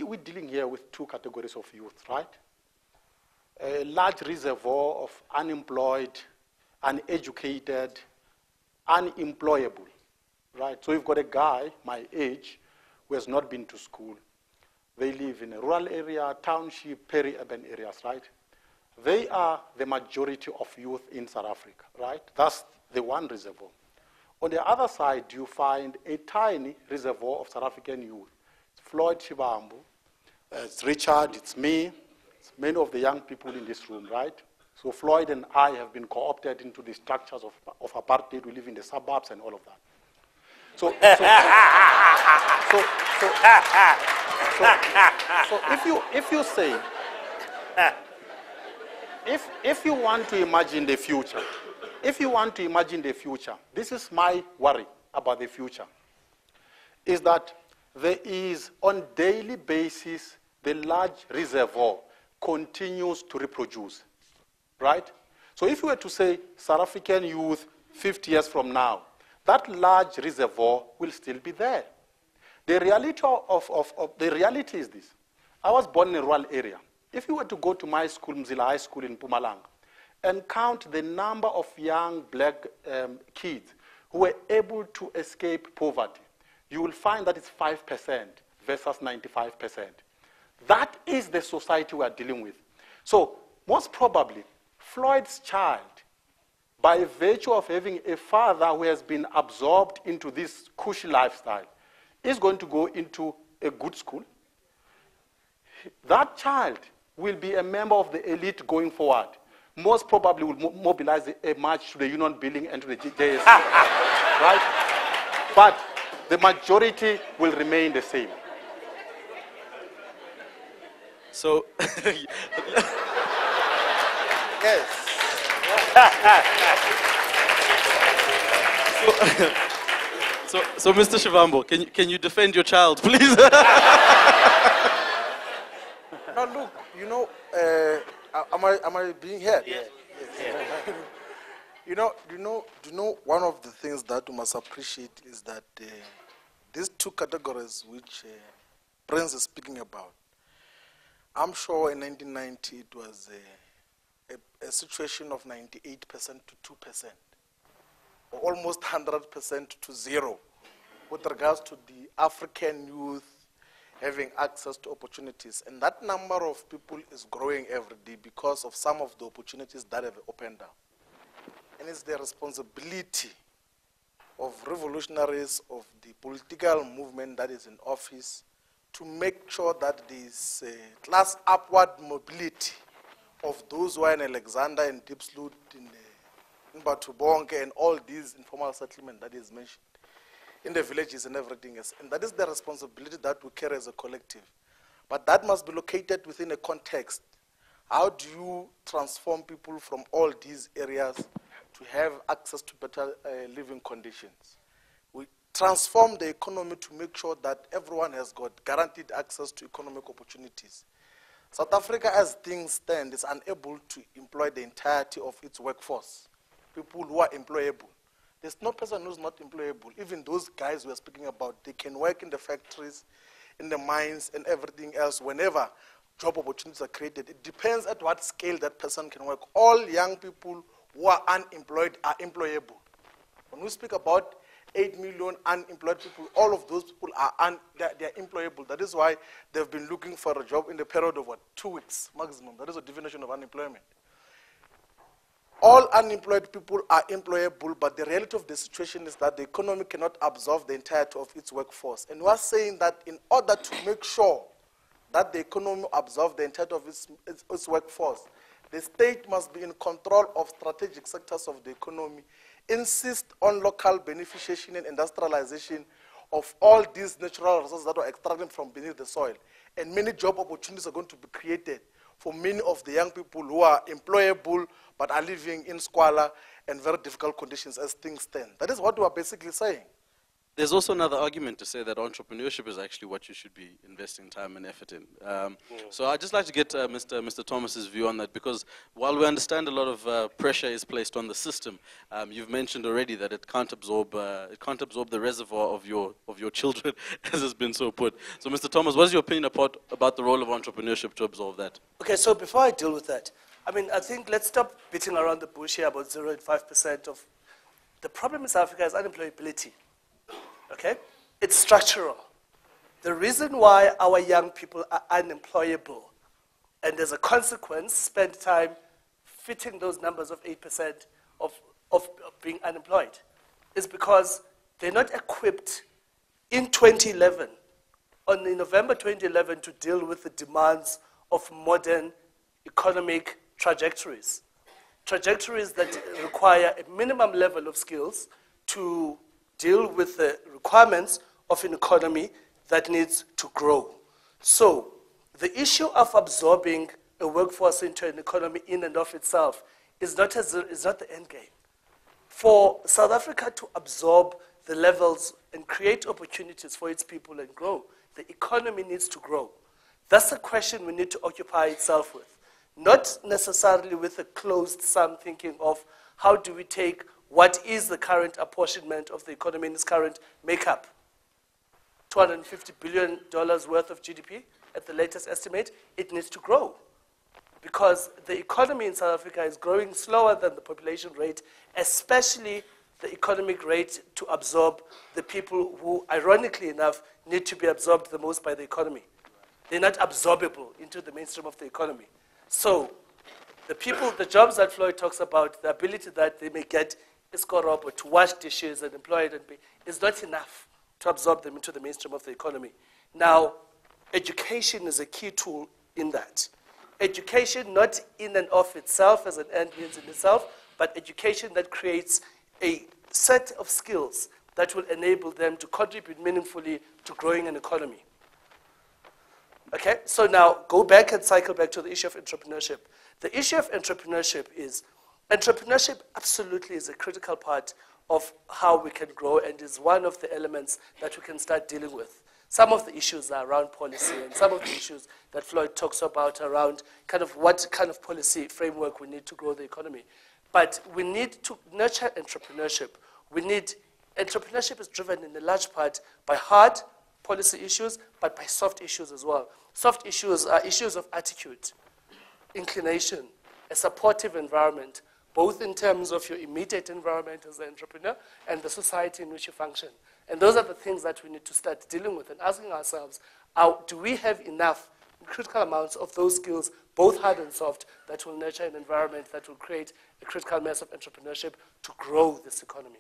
we're dealing here with two categories of youth, right? A large reservoir of unemployed, uneducated, unemployable, right? So you've got a guy my age who has not been to school. They live in a rural area, township, peri-urban areas, right? They are the majority of youth in South Africa, right? That's the one reservoir. On the other side, you find a tiny reservoir of South African youth. It's Floyd Shivambu, it's Richard, it's me, it's many of the young people in this room, right? So Floyd and I have been co-opted into the structures of apartheid. We live in the suburbs and all of that. So if you say, if you want to imagine the future, this is my worry about the future, is that there is, on daily basis, the large reservoir continues to reproduce, right? So if you were to say South African youth 50 years from now, that large reservoir will still be there. The reality is this. I was born in a rural area. If you were to go to my school, Mzila High School in Mpumalanga, and count the number of young black kids who were able to escape poverty, you will find that it's 5% versus 95%. That is the society we are dealing with. So, most probably, Floyd's child, by virtue of having a father who has been absorbed into this cushy lifestyle, is going to go into a good school. That child will be a member of the elite going forward. Most probably will mobilize a march to the Union Building and to the JSC, right? But the majority will remain the same. So, Yes. so Mr. Shivambu, can you defend your child, please? Now look, you know, am I being heard? Yes. You know, one of the things that we must appreciate is that these two categories which Prince is speaking about, I'm sure in 1990 it was a situation of 98% to 2%, or almost 100% to 0, with regards to the African youth having access to opportunities. And that number of people is growing every day because of some of the opportunities that have opened up. And it's the responsibility of revolutionaries, of the political movement that is in office, to make sure that there is class upward mobility of those who are in Alexander and Diepsloot, in Batubonke, and all these informal settlement that is mentioned, in the villages and everything else. And that is the responsibility that we carry as a collective. But that must be located within a context. How do you transform people from all these areas to have access to better living conditions? We transform the economy to make sure that everyone has got guaranteed access to economic opportunities. South Africa, as things stand, is unable to employ the entirety of its workforce, people who are employable. There's no person who's not employable. Even those guys we are speaking about, they can work in the factories, in the mines, and everything else whenever job opportunities are created. It depends at what scale that person can work. All young people who are unemployed are employable. When we speak about 8 million unemployed people, all of those people are they're employable. That is why they've been looking for a job in the period of 2 weeks maximum. That is the definition of unemployment. All unemployed people are employable, but the reality of the situation is that the economy cannot absorb the entirety of its workforce. And we are saying that in order to make sure that the economy absorbs the entirety of its workforce, the state must be in control of strategic sectors of the economy, insist on local beneficiation and industrialization of all these natural resources that are extracted from beneath the soil. And many job opportunities are going to be created for many of the young people who are employable but are living in squalor and very difficult conditions as things stand. That is what we are basically saying. There's also another argument to say that entrepreneurship is actually what you should be investing time and effort in. So I'd just like to get Mr. Thomas's view on that, because while we understand a lot of pressure is placed on the system, you've mentioned already that it can't absorb the reservoir of your children, as has been so put. So Mr. Thomas, what is your opinion about the role of entrepreneurship to absorb that? Okay, so before I deal with that, I mean, I think let's stop beating around the bush here about 0 and 5% of the problem in South Africa is unemployability. Okay? It's structural. The reason why our young people are unemployable, and as a consequence, spend time fitting those numbers of 8% of being unemployed, is because they're not equipped in 2011, in November 2011, to deal with the demands of modern economic trajectories. Trajectories that require a minimum level of skills to deal with the requirements of an economy that needs to grow. So the issue of absorbing a workforce into an economy in and of itself is not the end game. For South Africa to absorb the levels and create opportunities for its people and grow, the economy needs to grow. That's the question we need to occupy itself with. Not necessarily with a closed sum thinking of how do we take what is the current apportionment of the economy in its current makeup. $250 billion worth of GDP at the latest estimate, it needs to grow. Because the economy in South Africa is growing slower than the population rate, especially the economic rate to absorb the people who, ironically enough, need to be absorbed the most by the economy. They're not absorbable into the mainstream of the economy. So the jobs that Floyd talks about, the ability that they may get Iskorobho to wash dishes and employ it and pay, is not enough to absorb them into the mainstream of the economy. Now, education is a key tool in that. Education not in and of itself as an end means in itself, but education that creates a set of skills that will enable them to contribute meaningfully to growing an economy. Okay, so now go back and cycle back to the issue of entrepreneurship. The issue of entrepreneurship absolutely is a critical part of how we can grow and is one of the elements that we can start dealing with. Some of the issues are around policy, and some of the issues that Floyd talks about around kind of what kind of policy framework we need to grow the economy. But we need to nurture entrepreneurship. Entrepreneurship is driven in a large part by hard policy issues, but by soft issues as well. Soft issues are issues of attitude, inclination, a supportive environment, both in terms of your immediate environment as an entrepreneur and the society in which you function. And those are the things that we need to start dealing with and asking ourselves, do we have enough critical amounts of those skills, both hard and soft, that will nurture an environment that will create a critical mass of entrepreneurship to grow this economy?